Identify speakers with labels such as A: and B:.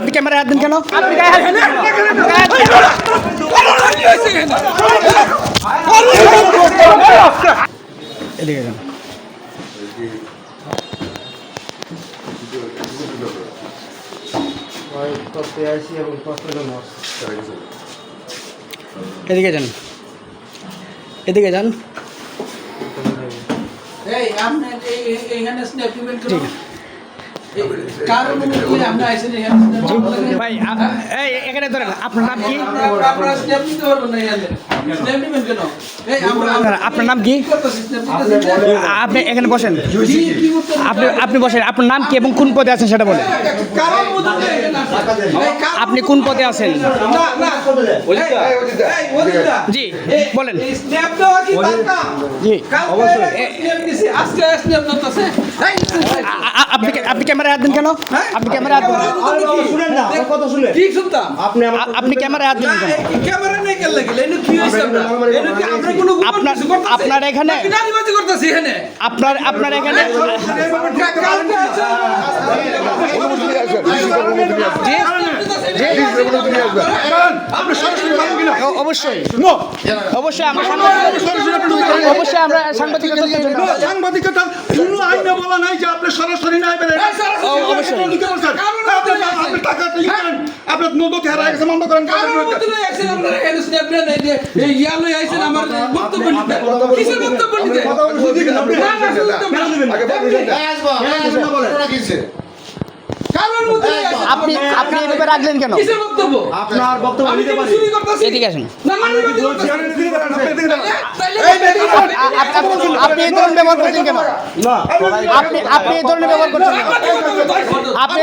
A: আপনি ক্যামেরায় হাত দেন কেন? আপনি এদিকে যান। এদিকে যান, এদিকে যান। ভাই এই এখানে ধরেন, আপনার নাম কি? আপনার নাম কি? আপনি এখানে বসেন, আপনি বসেন। আপনার নাম কি এবং কোন পদে আছেন সেটা বলেন। আপনি কোন পদে আছেন? জি বলেন। জি আপনি ক্যামেরায় হাত দেন কেন? আপনি ক্যামেরায় হাত দেন, আপনি ক্যামেরায় হাত দেন কেন? আপনার এখানে আপনার এখানে অবশ্যই অবশ্যই আমরা
B: সাংবাদিকতার কোনো আইনে বলা নাই যে আপনি সরাসরি নাই বেরেন। আপনার নদী হারায় গেছে বন্ধ করেন।
A: আপনি এভাবে রাখলেন কেন?
B: আপনার বক্তব্য নিতে পারি।
A: এদিকে আসেন। আপনি এই ধরনের ব্যবহার করছেন কেন? আপনি এই ধরনের ব্যবহার করছেন কেন? আপনি